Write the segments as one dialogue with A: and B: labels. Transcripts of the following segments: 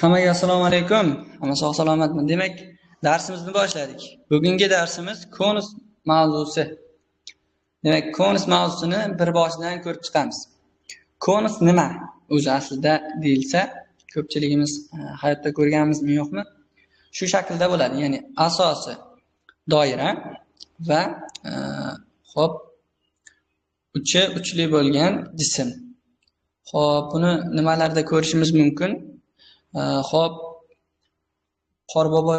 A: Hammaga assalomu alaykum. Hamma sog' salomatmi? Demak, darsimizni boshladik. Bugungi darsimiz konus mavzusi. Demak, konus mavzusini bir boshidan ko'rib chiqamiz. Konus nima? O'zi aslida deyilsa, ko'pchiligimiz hayotda ko'rganmizmi yo'qmi? Shu shaklda bo'ladi. Ya'ni asosi doira va xo'p, uchi uchli bo'lgan jism. Xo'p, buni nimalarda ko'rishimiz mumkin? Xo'p, Qorbobo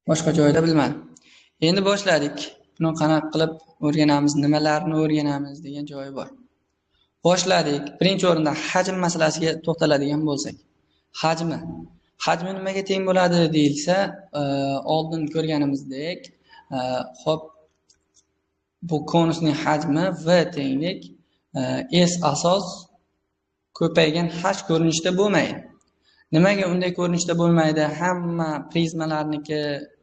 A: boshqa joyda bilmadim. Endi boshladik. Buni qanaqa qilib o'rganamiz, nimalarni o'rganamiz degan joyi bor. Boshladik. Birinchi o'rinda hajm masalasiga to'xtaladigan bo'lsak. Hajmi. Hajmi nimaga teng bo'ladi deyilsa, oldin ko'rganimizdek, xo'p, bu konusning hajmi v tenglik s asos ko'paygan h ko'rinishda bo'lmaydi. Nimaga unday ko'rinishda bo'lmaydi? Hamma prizmalarniki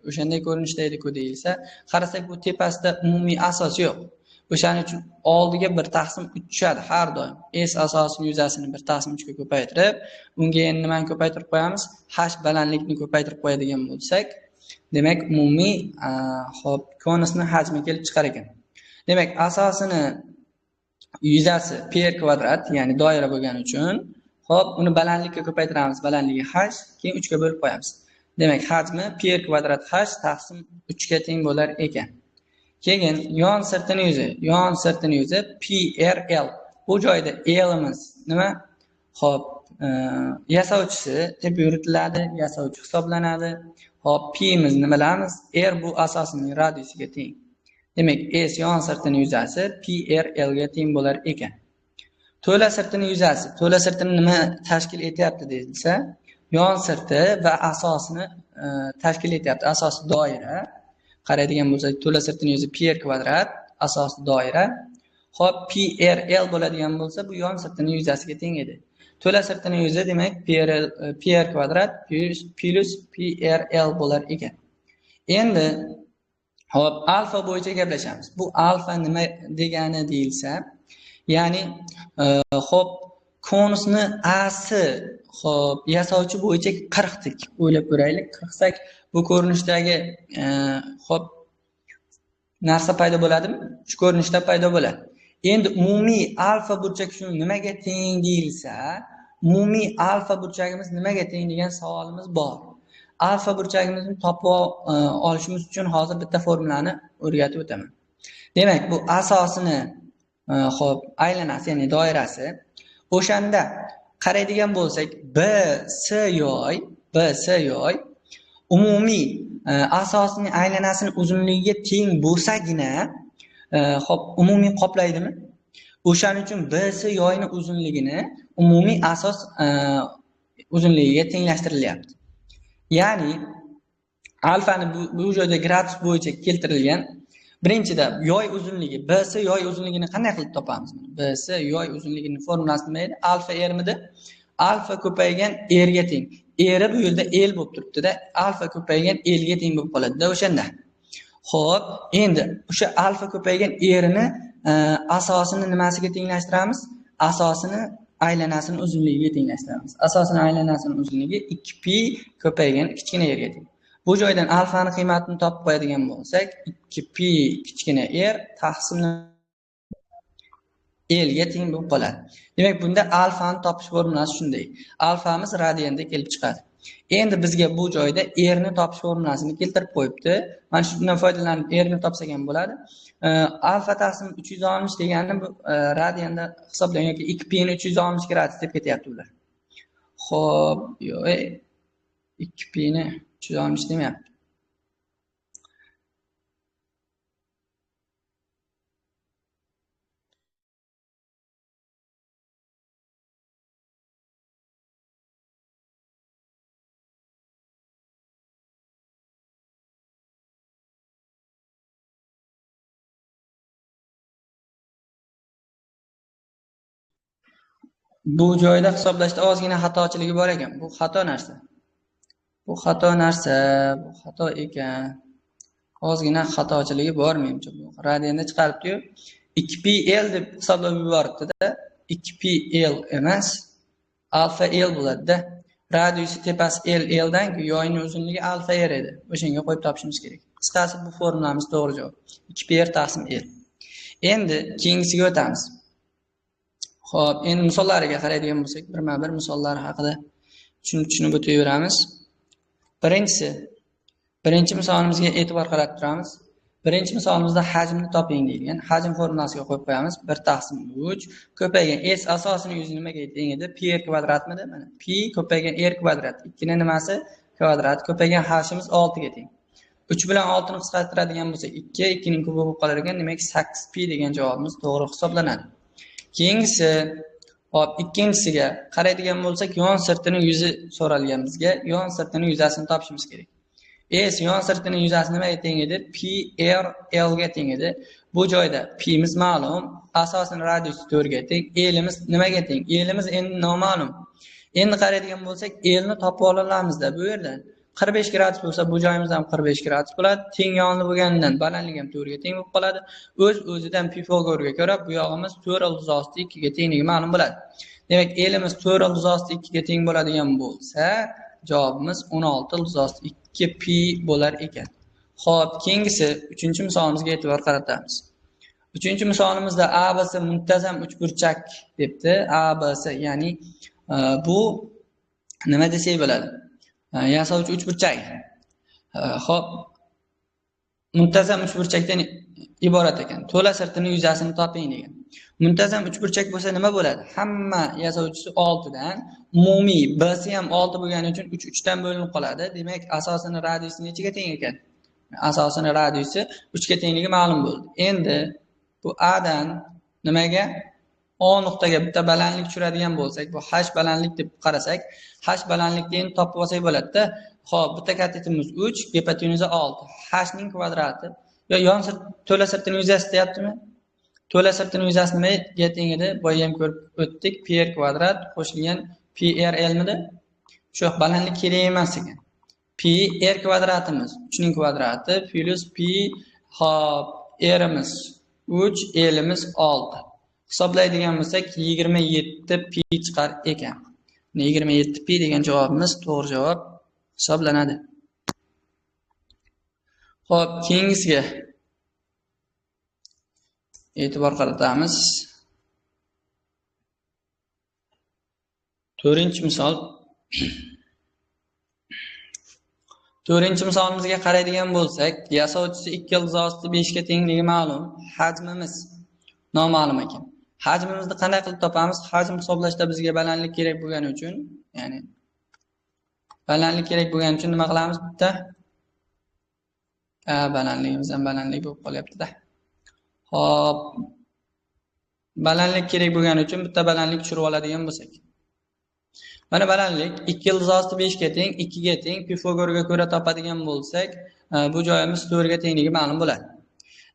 A: o'shanday ko'rinishda edi-ku deyilsa, qarasak bu tepasida umumiy asos yo'q. O'shaning uchun oldiga bir taqsim 3 tushadi har doim. S asosining yuzasini bir taqsim 3 ga ko'paytirib, unga endi nimani ko'paytirib qo'yamiz? H balandlikni ko'paytirib qo'yadigan bo'lsak, demak umumiy xo'p, konusning hajmi kelib chiqar ekan. Demak, asosini yuzasi per kvadrat, ya'ni doira bo'lgani uchun xo'p, uni balandlikka ko'paytiramiz. Balandligi h, keyin 3 ga bo'lib qo'yamiz. Demak, hajmi per kvadrat h taqsim 3 ga teng bo'lar ekan. Keyin yon sirtini yuzi PRL. Bu joyda L imiz nima? Xo'p, yasovchisi deb yuritiladi, yasovchi hisoblanadi. Xo'p, P imizni bilamiz. R bu asosining radiusiga teng. Demak, S yon sirtini yuzasi PRL ga teng bo'lar ekan. To'la sirtini yuzasi. To'la sirtini nima tashkil etyapti deyilsa, yon sirti va asosini tashkil etyapti. Asosi doira. Qaraydigan bo'lsak, to'la sirtini yuzi per kvadrat, asosi doira. Xo'p, PRL bo'ladigan bo'lsa, bu yon sirtini yuzasiga teng edi. To'la sirtini yuzi demak per kvadrat plus PRL bo'lar ekan. Endi xo'p, alfa bo'yicha gaplashamiz. Bu alfa nima degani deyilsa, ya'ni xo'p, konusni a'si xo'p, yasovchi bo'yicha 40 dik. O'ylab ko'raylik. 40 sak bu ko'rinishdagi xo'p, narsa paydo bo'ladimi? Shu ko'rinishda paydo bo'ladi. Endi umumiy alfa burchak shuni nimaga teng deyilsa, umumiy alfa burchagimiz nimaga teng degan savolimiz bor. Alfa burchagimizni topib olishimiz uchun hozir bitta formulani o'rgatib o'taman. Demak, bu asosini xo'p, aylanasi, ya'ni doirasi. O'shanda qaraydigan bo'lsak, BS yoy umumiy asosining aylanasining uzunligiga teng bo'lsagina, xo'p, umumiy qoplaydimi? O'shaning uchun BS yoyning uzunligini umumiy asos uzunligiga tenglashtirilyapti. Ya'ni alfani bu joyda gradus bo'yicha keltirilgan. Birinchida yoy uzunligi, BS yoy uzunligini qanday qilib topamiz? BS yoy uzunligining formulasi nima edi? Alfa ermidi? Alfa ko'paygan r ga teng. R bu yerda L bo'lib turibdi-da, alfa ko'paygan L ga teng bo'lib qoladi-da o'shanda. Xo'p, endi o'sha alfa ko'paygan r ni asosini nimasiga tenglashtiramiz? Asosini aylanasining uzunligiga tenglashtiramiz. Asosini aylanasining uzunligi 2pi ko'paygan kichkina r ga teng. Bu joydan alfani qiymatini topib qo'yadigan bo'lsak, 2pi kichkina r taqsim L ga teng bo'lib qoladi. Demak, bunda alfani topish formulasi shunday. Alfamiz radianda kelib chiqadi. Endi bizga bu joyda r ni topish formulasini keltirib qo'yibdi. Mana shundan foydalanib r ni topsak ham bo'ladi. Alfa taqsim 360 degani bu radianda hisoblangan yoki 2pi ni 360 gradus deb ketyapti ular. Xo'p, yo'q, 2pi ni 360 demayapti. Bu joyda hisoblashda ozgina xatochiligi bor ekan. Bu xato narsa. Bu xato ekan. Ozgina xatochiligi bor menimcha. Bu radianda chiqaribdi-yu. 2pl deb hisoblab yuboribdi-da. 2pl emas, alfa l bo'ladi-da. Radiusi tepasi l dan yoyning uzunligi alfa r edi. O'shanga qo'yib topishimiz kerak. Qisqasi bu formulamiz to'g'ri javob. 2p taqsim l. Endi keyingisiga o'tamiz. Xo'p, endi misollariga qaraydigan bo'lsak, birma-bir misollar haqida tushunib o'taveramiz. Birinchi misolimizga e'tibor qaratib turamiz. Birinchi misolimizda hajmni toping deyilgan. Hajm formulasiga qo'yib qo'yamiz. 1/3 ko'paygan s asosining yuzi nimaga teng edi? Pi r kvadratmidi? Mana pi ko'paygan r kvadrat. 2 ning nimasi? Kvadrat. Ko'paygan hashimiz 6 ga teng. 3 bilan 6 ni qisqartiradigan bo'lsak 2, 2 ning kubi bo'lib qolar ekan. Demak 8 pi degan javobimiz to'g'ri hisoblanadi. Keyingisi, hop, ikkinchisiga qaraydigan bo'lsak, yon sirtining yuzi so'ralgan bizga. Yon sirtining yuzasini topishimiz kerak. S yon sirtining yuzasi nimaga teng edi? Pi r l ga teng edi. Bu joyda pimiz ma'lum, asosining radiusi 4 ga teng, elimiz nimaga teng? Elimiz endi noma'lum. Endi qaraydigan bo'lsak, elni topib olamiz-da bu yerdan. 45 gradus bo'lsa, bu joyimiz ham 45 gradus bo'ladi. Teng yonli bo'lganidan balandligi ham 4 ga teng bo'lib qoladi. O'z-o'zidan Pifagorga ko'ra bu yog'imiz 4 ildiz osti 2 ga tengligi ma'lum bo'ladi. Demak, elimiz 4 ildiz osti 2 ga teng bo'ladigan bo'lsa, javobimiz 16 ildiz osti 2 pi bo'lar ekan. Xo'p, keyingisi 3-misolimizga e'tibor qaratamiz. 3-misolimizda ABC muntazam uchburchak debdi. ABC, ya'ni bu nima desak bo'ladi? Yasovchi uchburchak. Xo'p, muntazam uchburchakdan iborat ekan. To'la sirtining yuzasini toping degan. Muntazam uchburchak bo'lsa nima bo'ladi? Hamma yasovchisi 6 dan, umumiy B'si ham 6 bo'lgani uchun 3 dan bo'linib qoladi. Demak, asosining radiusi nechaga teng ekan? Asosining radiusi 3 ga tengligi ma'lum bo'ldi. Endi bu A dan nimaga? O nuqtaga bitta balandlik tushiradigan bo'lsak, bu h balandlik deb qarasak, h balandlikni topib olsak bo'ladi-da. Xo'p, bitta katetimiz 3, gipotenuza 6. H ning kvadrati yo yon to'la sirtining yuzasi deyaptimi? To'la sirtining yuzasi nimaga teng edi? Boya ham ko'rib o'tdik. Pi r kvadrat qo'shilgan pi r l midi? Shu balandlik kerak emas ekan. Pi r kvadratimiz 3 ning kvadrati plus pi, hop, rimiz 3, limiz 6. Hisoblaydigan bo'lsak 27 pi chiqar ekan. 27 pi degan javobimiz to'g'ri javob hisoblanadi. Xo'p, keyingisiga e'tibor qaratamiz. 4-misol. 4-misolimizga qaraydigan bo'lsak, yasovchisi 2 ildiz osti 5 ga tengligi ma'lum, hajmimiz noma'lum ekan. Hajmimizni qanday qilib topamiz? Hajm hisoblashda bizga balandlik kerak bo'lgani uchun, ya'ni balandlik kerak bo'lgani uchun nima qilamiz? Bitta balandligimiz ham balandlik bo'lib qolyapti-da. Hop, balandlik kerak bo'lgani uchun bitta balandlik tushirib oladigan bo'lsak. Mana balandlik 2 ildiz osti 5 ga teng, 2 ga teng. Pifagorga ko'ra topadigan bo'lsak, bu joyimiz 4 ga tengligi ma'lum bo'ladi.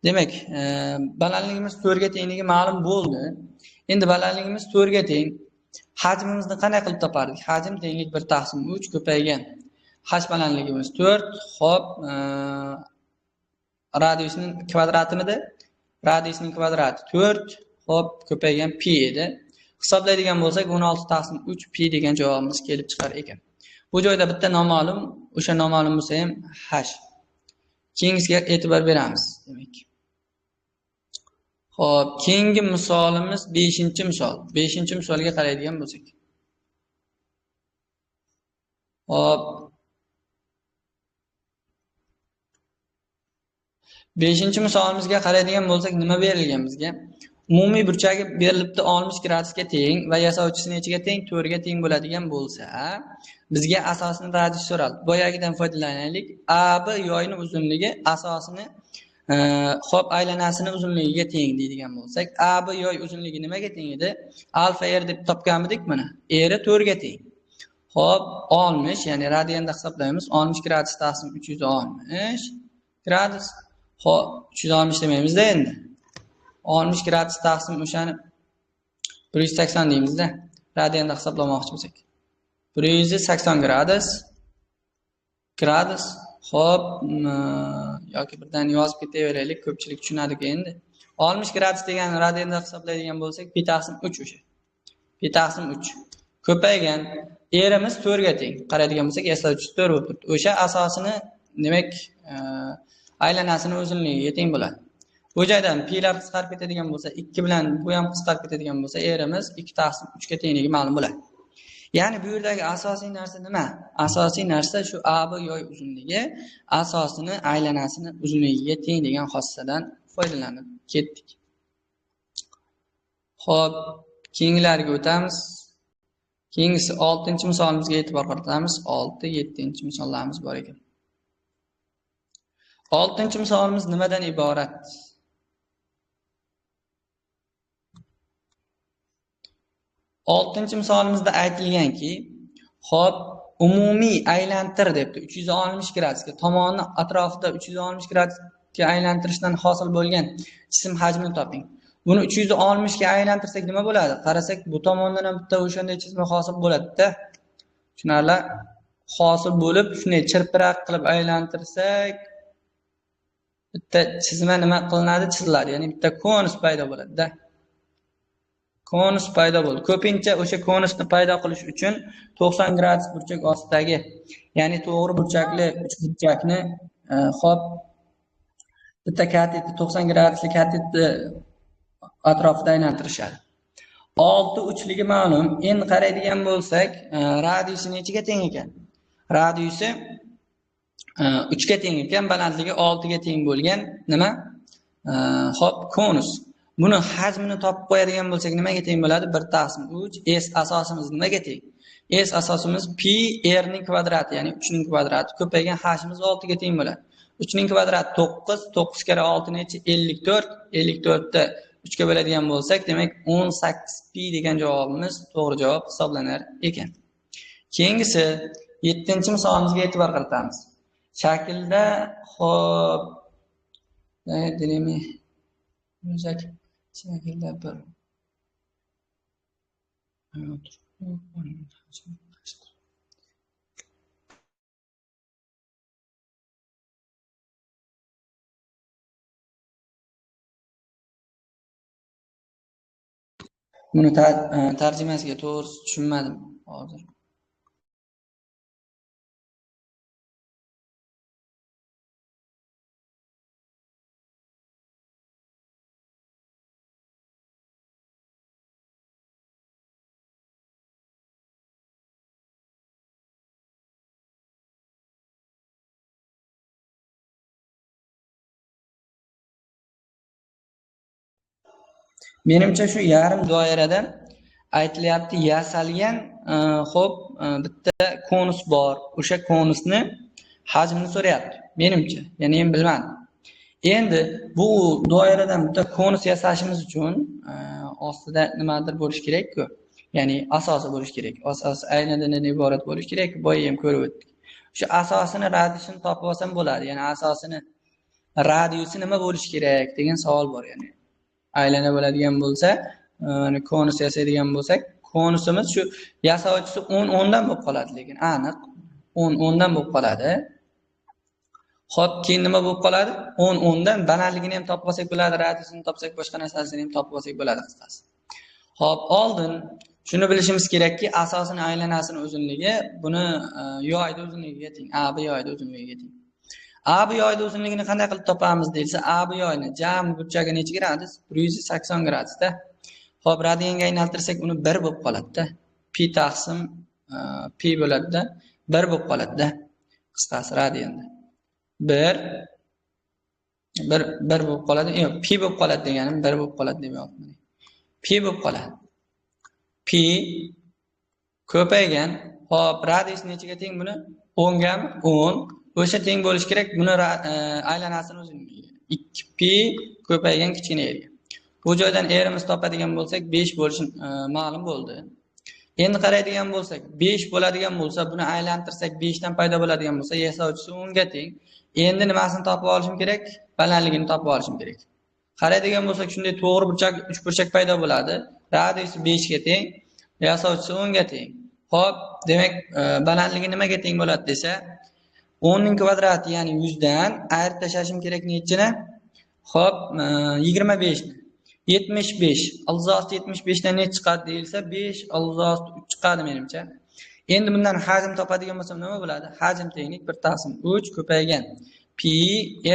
A: Demak, balandligimiz 4 ga tengligi ma'lum bo'ldi. Endi balandligimiz 4 ga teng. Hajmimizni qanday qilib topardik? Hajm tenglik 1/3 ko'paygan. H balandligimiz 4, hop, radiusning kvadratimidi? Radiusning kvadrati 4, hop, ko'paygan pi edi. Hisoblaydigan bo'lsak 16/3 pi degan javobimiz kelib chiqar ekan. Bu joyda bitta noma'lum, o'sha noma'lum bo'lsa ham h. Keyingisiga e'tibor beramiz, demak. Xo'p, keyingi misolimiz 5-misol. 5-misolga qaraydigan bo'lsak. Hop. 5-misolimizga qaraydigan bo'lsak, nima berilgan bizga? Umumiy burchagi berilibdi 60 gradusga teng va yasovchisi nechaga teng? 4 ga teng bo'ladigan bo'lsa, bizga asosining radiusi so'raldi. Boyagidan foydalanaylik. AB yoyning uzunligi asosini hop, aylanasining uzunligiga teng deydigan bo'lsak, AB yoy uzunligi nimaga teng edi? Alfa r deb topganmidik mana. R 4 ga teng. Hop, 60, ya'ni radianda hisoblaymiz. 60 gradus taqsim 360 gradus. Hop, 360 demaymiz-da endi. 60 gradus taqsim o'shani 180 deymiz-da. Radianda hisoblamoqchi bo'lsak. 180 gradus. Hop, yoki birdan yozib ketaveraylik, ko'pchilik tushunadi endi. 60 gradus degan radianda hisoblaydigan bo'lsak, pi taqsim 3 o'sha. Pi taqsim 3. Ko'paygan erimiz 4 ga teng. Qaraydigan bo'lsak, eslovchi 4 bo'lib turibdi. O'sha asosini, demak, aylanasini uzunligiga teng bo'ladi. Bu joydan pilar qisqarib ketadigan bo'lsa, 2 bilan bu ham qisqarib ketadigan bo'lsa, erimiz 2 taqsim 3 ga tengligi ma'lum bo'ladi. Ya'ni bu yerdagi asosiy narsa nima? Asosiy narsa shu AB yoy uzunligi asosini aylanasini uzunligiga teng degan xossadan foydalanib ketdik. Xo'p, keyingilarga o'tamiz. Keyingisi 6-misolimizga e'tibor qaratamiz. 6, 7-misollarimiz bor ekan. 6-misolimiz nimadan iborat? Oltinchi misolimizda aytilganki, xo'p, umumiy aylantir debdi. 360 gradusga, tomonni atrofida 360 gradusga aylantirishdan hosil bo'lgan jism hajmini toping. Buni 360 ga aylantirsak nima bo'ladi? Qarasak, bu tomondan ham bitta o'shanday chizma hosil bo'ladi-da. Tushunarli? Hosil bo'lib, shunday chirpiroq qilib aylantirsak, bitta chizma nima qilinadi? Chiziladi. Ya'ni bitta konus paydo bo'ladi-da. Konus paydo bo'ldi. Ko'pincha o'sha konusni paydo qilish uchun 90 gradus burchak ostidagi, ya'ni to'g'ri burchakli uchburchakni xo'p bitta katet 90 gradusli katetni atrofida aylantirishadi. 6 uchligi ma'lum. Endi qaraydigan bo'lsak, radiusi nechiga teng ekan? Radiusi 3 ga teng ekan, balandligi 6 ga teng bo'lgan nima? Xo'p, konus. Buni hajmini topib qo'yadigan bo'lsak, nimaga teng bo'ladi? 1 taqsim 3. S asosimiz nimaga teng? S asosimiz pi r ning kvadrati, ya'ni 3 ning kvadrati. Ko'paygan h'imiz 6 ga teng bo'ladi. 3 ning kvadrati 9, 9 kere 6 necha? 54. 54 ni 3 ga bo'ladigan bo'lsak, demak 18 pi degan javobimiz to'g'ri javob hisoblanar ekan. Keyingisi 7-misolimizga e'tibor qaratamiz. Shaklda xo'p, deymi? O'zak shaklda bir buni tarjimasiga to'g'ri tushunmadim hozir. Menimcha shu yarim doirada aytilyapti, yasalgan xo'p, bitta konus bor. O'sha konusni hajmini so'rayapti. Menimcha, ya'ni men bilmadim. Endi bu doiradan bitta konus yasashimiz uchun ostida nimadir bo'lish kerak-ku. Ya'ni asosi bo'lish kerak. Asosi aynadan iborat bo'lish kerak. Boya ham ko'rib o'tdik. O'sha asosini radiusini topib olsam bo'ladi. Ya'ni asosini radiusi nima bo'lish kerak degan savol bor, ya'ni. Aylana bo'ladigan bo'lsa, konus yasaydigan bo'lsak, konusimiz shu yasovchisi 10 dan bo'lib qoladi, lekin aniq 10 dan bo'lib qoladi. Xo'p, keyin nima bo'lib qoladi? 10 dan balandligini ham topib olsak bo'ladi, radiusini topsak, boshqa narsasini ham topib olsak bo'ladi qisqasi. Xo'p, oldin shuni bilishimiz kerakki, asosini aylanasini uzunligi buni yoyni uzunligiga teng, AB yoyni uzunligiga teng. AB yoyni uzunligini qanday qilib topamiz deyilsa, AB yoyni jami burchagi necha gradus? 180 gradusda. Xo'p, radianga aylantirsak uni 1 bo'lib qoladi-da. Pi taqsim pi bo'ladi-da, 1 bo'lib qoladi-da. Qisqasi radianda. 1 bo'lib qoladi. Yo'q, pi bo'lib qoladi deganim 1 bo'lib qoladi demayapman. Pi bo'lib qoladi. Pi ko'paygan. Xo'p, radius nechaga teng buni? 10 gami? 10. O'sha teng bo'lish kerak buni aylanasini uzunligiga. 2pi ko'paygan kichkina erga. Bu joydan erimiz topadigan bo'lsak 5 bo'lishi ma'lum bo'ldi. Endi qaraydigan bo'lsak, 5 bo'ladigan bo'lsa, buni aylantirsak 5 dan paydo bo'ladigan bo'lsa, yasovchisi 10 ga teng. Endi nimasini topib olishim kerak? Balandligini topib olishim kerak. Qaraydigan bo'lsak, shunday to'g'ri burchak, uchburchak paydo bo'ladi. Radiusi 5 ga teng, yasovchisi 10 ga teng. Xo'p, demak, balandligi nimaga teng bo'ladi desa, 10 ning kvadrati, ya'ni 100 dan ayirib tashlashim kerak nechini? Xo'p, 25 ni 75 ilzosti 75 dan ne chiqadi deyilsa 5 ilzosti 3 chiqadi menimcha. Endi bundan hajm topadigan bo'lsam nima bo'ladi? Hajm tenglik 1/3 ko'paygan pi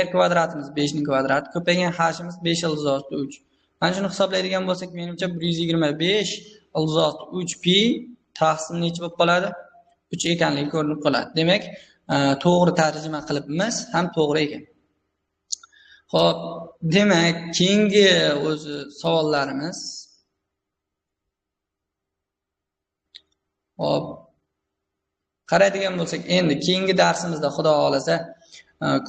A: r kvadratimiz 5 ning kvadrati ko'paygan hashimiz 5 ilzosti 3. Mana shuni hisoblaydigan bo'lsak menimcha 125 ilzosti 3 pi taqsim necha bo'lib qoladi? 3 ekanligi ko'rinib qoladi. Demak, to'g'ri tarjima qilibmiz, ham to'g'ri ekan. Xo'p, demak, keyingi o'zi savollarimiz. Xo'p, qaraydigan bo'lsak, endi keyingi darsimizda xudo xolasa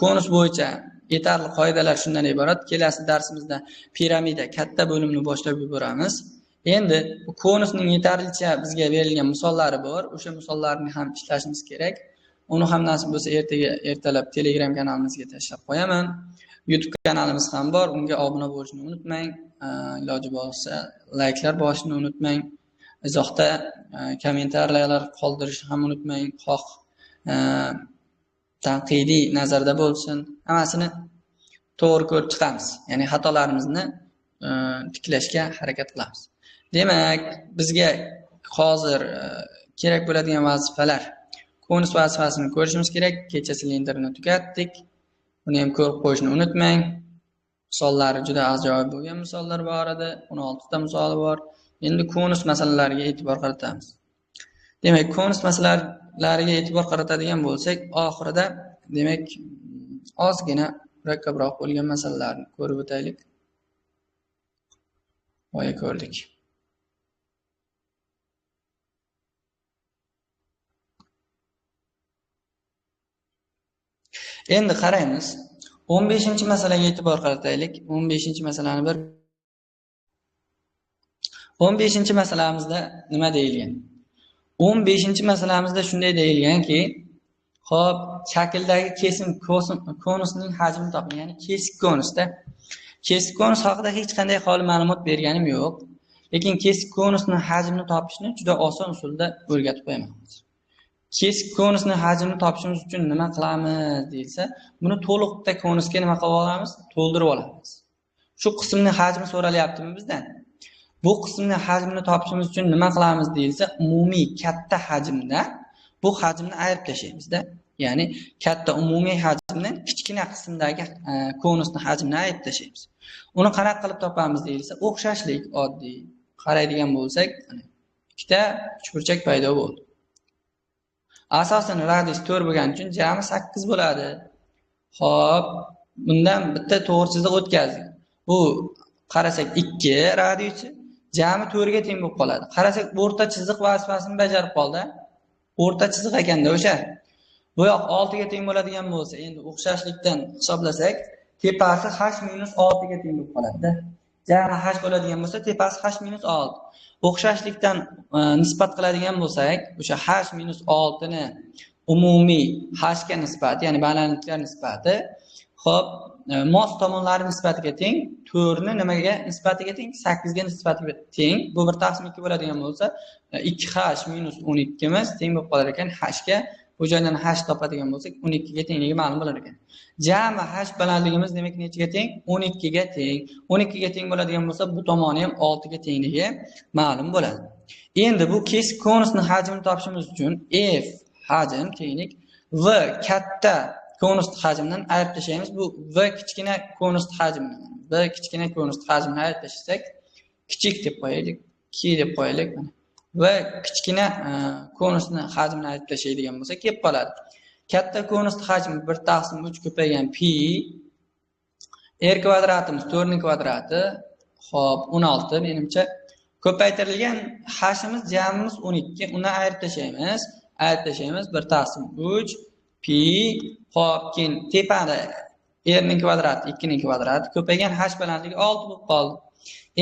A: konus bo'yicha yetarli qoidalar shundan iborat. Kelasi darsimizda piramida katta bo'limni boshlab yuboramiz. Endi bu konusning yetarlicha bizga berilgan misollari bor. O'sha misollarni ham ishlashimiz kerak. Uni ham nasib bo'lsa ertalab Telegram kanalimizga tashlab qo'yaman. YouTube kanalimiz ham bor. Unga obuna bo'lishni unutmang. Iloji bo'lsa layklar bosishni unutmang. Izohda kommentariylar qoldirishni ham unutmang. Xoh tanqidiy nazarda bo'lsin. Hammasini to'g'ri ko'rib chiqamiz. Ya'ni xatolarimizni tiklashga harakat qilamiz. Demak, bizga hozir kerak bo'ladigan vazifalar. Konus vazifasini ko'rishimiz kerak. Kecha silindrni tugatdik. Buni ham ko'rib qo'yishni unutmang. Misollari juda ajoyib bo'lgan misollar bor edi. 16 ta misoli bor. Endi konus masalalariga e'tibor qaratamiz. Demak, konus masalalariga e'tibor qaratadigan bo'lsak, oxirida demak ozgina murakkabroq bo'lgan masalalarni ko'rib o'taylik. Voya ko'rdik. Endi qaraymiz. 15-masalaga e'tibor qarataylik. 15-masalani 15-masalamizda nima deyilgan? 15-masalamizda shunday deyilganki, xo'p, shakldagi kesim konusning hajmini toping. Ya'ni kesik konusda. Kesik konus haqida hech qanday holi ma'lumot berganim yo'q. Lekin kesik konusning hajmini topishni juda oson usulda o'rgatib qo'yaman. Kesik konusning hajmini topishimiz uchun nima qilamiz deyilsa, buni to'liqda konusga nima qilib olamiz? To'ldirib olamiz. Shu qismning hajmi so'ralyaptimi bizdan? Bu qismning hajmini topishimiz uchun nima qilamiz deyilsa, umumiy katta hajmda bu hajmni ayirib tashlaymiz-da. Ya'ni katta umumiy hajmdan kichkina qismdagi konusning hajmini ayirib tashlaymiz. Uni qanaqa qilib topamiz deyilsa, o'xshashlik oddiy. Qaraydigan bo'lsak, ikkita uchburchak paydo bo'ldi. Asosan radius 4 bo'lgani uchun jami 8 bo'ladi. Xo'p, bundan bitta to'g'ri chiziq o'tkazdik. Bu qarasak 2 radiusi jami 4 ga teng bo'lib qoladi. Qarasak o'rta chiziq vazifasini bajarib qoldi. O'rta chiziq ekanda o'sha. Bu yoq 6 ga teng bo'ladigan bo'lsa, endi o'xshashlikdan hisoblasak, tepasi h-6 ga teng bo'lib qoladi-da. Jami h bo'ladigan bo'lsa, tepasi h-6. O'xshashlikdan nisbat qiladigan bo'lsak, o'sha h-6 ni umumiy h ga nisbati, ya'ni balandliklar nisbati, xo'p, mos tomonlari nisbatiga teng, 4 ni nimaga nisbatiga teng? 8 ga nisbatiga teng. Bu 1/2 bo'ladigan bo'lsa, 2h-12 imiz teng bo'lib qolar ekan h ga. Bu joydan h topadigan bo'lsak, 12 ga tengligi ma'lum bo'lar ekan. Jami h balandligimiz demak nechaga teng? 12 ga teng. 12 ga teng bo'ladigan bo'lsa, bu tomoni ham 6 ga tengligi ma'lum bo'ladi. Endi bu kesik konusning hajmini topishimiz uchun f hajm tenglik v katta konusning hajmidan ayirib tashlaymiz. Bu v kichkina konusning hajmi. V kichkina konusning hajmini ayirib tashlasak, kichik deb qo'yaylik, 2 deb qo'yaylik. Va kichkina konusni hajmini ayirib tashlaydigan bo'lsa, kelib qoladi. Katta konusning hajmi 1/3 ko'paygan pi r kvadratimiz 4 ning kvadrati, xo'p, 16 menimcha. Ko'paytirilgan hashimiz jamimiz 12. Uni ayirib tashlaymiz. 1/3 pi, xo'p, keyin tepada r ning kvadrati 2 ning kvadrati ko'paygan h balandligi 6 bo'lib qoldi.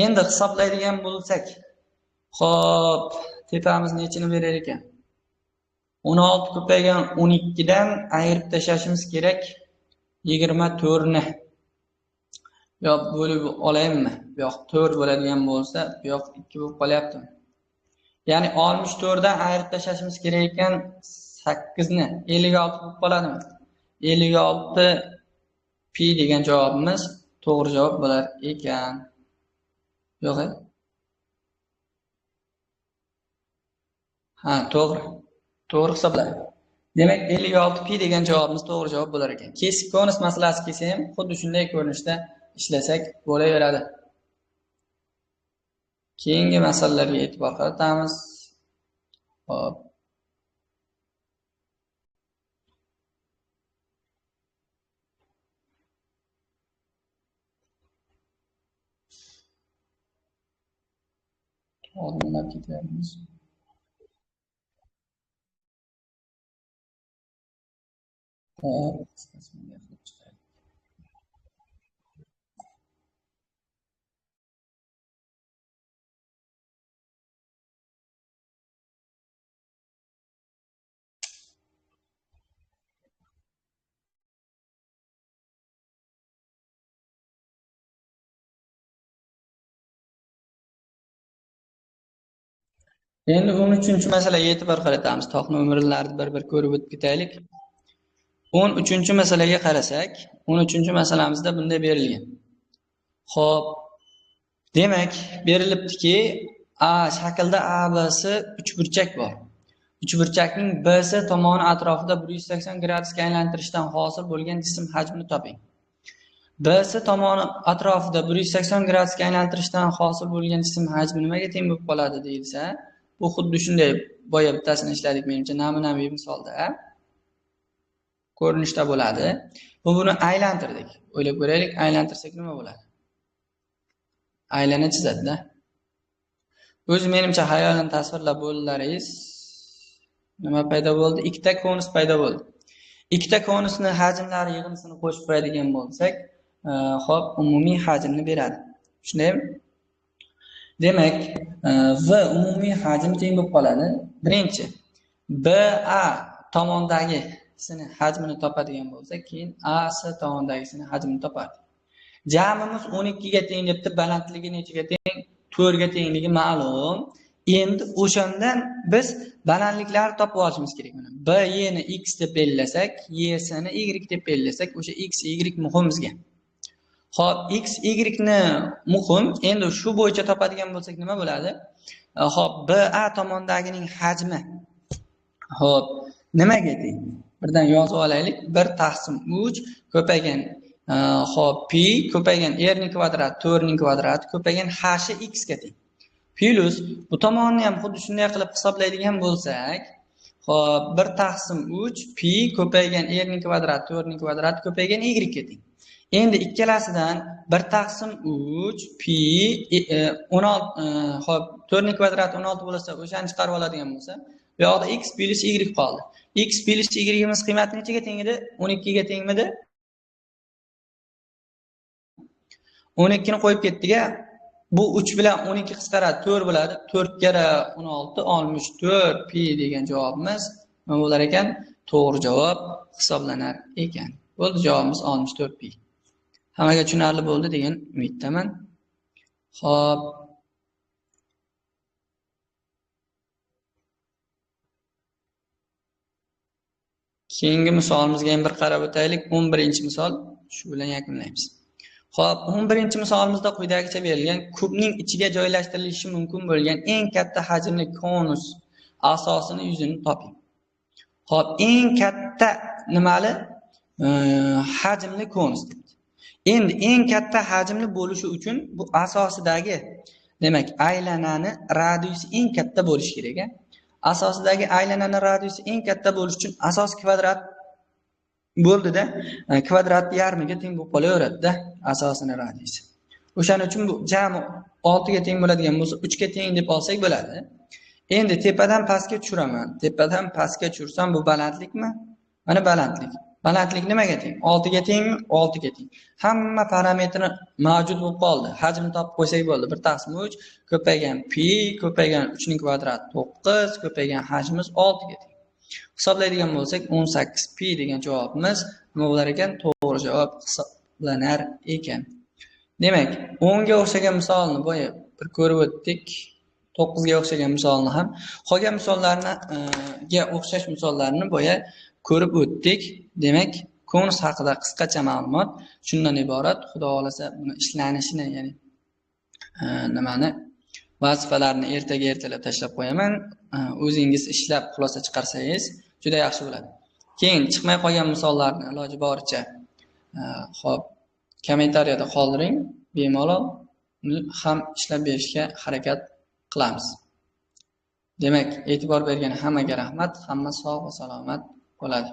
A: Endi hisoblaydigan bo'lsak, xo'p, tepamiz nechini berar ekan? 16 ko'paygan 12 dan ayirib tashlashimiz kerak 24 ni. Yo'q, bo'lib olaymi? Yo'q, 4 bo'ladigan bo'lsa, yo'q 2 bo'lib qolyaptimi? Ya'ni 64 dan ayirib tashlashimiz kerak ekan 8 ni. 56 bo'lib qoladimi? 56 pi degan javobimiz to'g'ri javob bo'lar ekan. Yo'q. Ha, to'g'ri. To'g'ri hisoblanadi. Demak, 56 pi degan javobimiz to'g'ri javob bo'lar ekan. Kesik konus masalasi kelsa ham xuddi shunday ko'rinishda ishlasak bo'laveradi. Keyingi masalalarga e'tibor qaratamiz. Hop. Oldinlab ketyapmiz. Hop. Endi 13-masalaga e'tibor qaratamiz. To'qni umrlarni bir-bir ko'rib o'tib ketaylik. 13-masalaga qarasak, 13-masalamizda bunday berilgan. Xo'p. Demak, berilibdiki, shaklda AB'si uchburchak bor. Uchburchakning B'si tomoni atrofida 180 gradusga aylantirishdan hosil bo'lgan jism hajmini toping. B'si tomoni atrofida 180 gradusga aylantirishdan hosil bo'lgan jism hajmi nimaga teng bo'lib qoladi deyilsa, bu xuddi shunday boya bittasini ishladik menimcha namunaviy misolda ko'rinishda bo'ladi. Buni aylantirdik. O'ylab ko'raylik, aylantirsak nima bo'ladi? Aylana chizadi-da. O'zi menimcha xayolini tasvirlab bo'ldilaringiz. Nima paydo bo'ldi? Ikkita konus paydo bo'ldi. Ikkita konusni hajmlari yig'indisini qo'shib qo'yadigan bo'lsak, xo'p, umumiy hajmni beradi. Shundaymi? Demak, V umumiy hajm teng bo'lib qoladi. Birinchi, BA tomondagisini hajmini topadigan bo'lsak, keyin AC tomondagisini hajmini topadi. Jamimiz 12 ga teng debdi, balandligi nechaga teng? 4 ga tengligi ma'lum. Endi o'shandan biz balandliklarni topib olishimiz kerak. Mana B ni x deb belgilasak, y ni y deb belgilasak, o'sha x, y muhim bizga. Xo'p, x, y ni muhim. Endi shu bo'yicha topadigan bo'lsak nima bo'ladi? Xo'p, BA tomondagining hajmi. Xo'p, nimaga teng? Birdan yozib olaylik. 1/3 ko'paygan xo'p, pi ko'paygan r ning kvadrati, 4 ning kvadrati ko'paygan h x ga teng. Plus bu tomonni ham xuddi shunday qilib hisoblaydigan bo'lsak, xo'p, 1/3 pi ko'paygan r ning kvadrati, 4 ning kvadrati ko'paygan y ga teng. Endi ikkalasidan 1/3 pi 16 xo'p, 4 ning kvadrati 16 bo'lsa, o'shani chiqarib oladigan bo'lsa, bu yoqda x plus y qoldi. X plus yimiz qiymati nechaga teng edi? 12 ga tengmidi? 12 ni qo'yib ketdik-a. Bu 3 bilan 12 qisqaradi, 4 bo'ladi. 4 kara 16 64 pi degan javobimiz nima bo'lar ekan? To'g'ri javob hisoblanar ekan. Bo'ldi, javobimiz 64 pi. Hammaga tushunarli bo'ldi degan umiddaman. Xo'p. Keyingi misolimizga ham bir qarab o'taylik. 11-misol shu bilan yakunlaymiz. Xo'p, 11-misolimizda quyidagicha berilgan kubning ichiga joylashtirilishi mumkin bo'lgan eng katta hajmli konus asosini yuzini toping. Xo'p, eng katta nimali? Hajmli konus. Endi eng katta hajmli bo'lishi uchun bu asosidagi, demak, aylanani radiusi eng katta bo'lishi kerak. Asosidagi aylanani radiusi eng katta bo'lishi uchun asos kvadrat bo'ldi-da, kvadrat yarmiga teng bo'lib qolaveradi-da asosini radiusi. O'shaning uchun bu jami 6 ga teng bo'ladigan bo'lsa, 3 ga teng deb olsak bo'ladi. Endi tepadan pastga tushiraman. Tepadan pastga tushirsam bu balandlikmi? Mana balandlik. Balandlik nimaga teng? 6 ga tengmi? 6 ga teng. Hamma parametri mavjud bo'lib qoldi. Hajmni topib qo'ysak bo'ldi. 1/3 ko'paygan pi ko'paygan 3 ning kvadrati 9 ko'paygan hajmimiz 6 ga teng. Hisoblaydigan bo'lsak 18 pi degan javobimiz nima bo'lar ekan? To'g'ri javob hisoblanar ekan. Demak, 10 ga o'xshagan misolni boya bir ko'rib o'tdik. 9 ga o'xshagan misolni ham, qolgan misollarga o'xshash misollarni boya ko'rib o'tdik. Demak, konus haqida qisqacha ma'lumot shundan iborat. Xudo xolasa buni ishlanishini, ya'ni vazifalarni ertalab tashlab qo'yaman. O'zingiz ishlab xulosa chiqarsangiz juda yaxshi bo'ladi. Keyin chiqmay qolgan misollarni iloji boricha xo'p, kommentariyada qoldiring. Bemalol ham ishlab berishga harakat qilamiz. Demak, e'tibor bergan hammaga rahmat. Hamma sog' va salomat bo'ladi.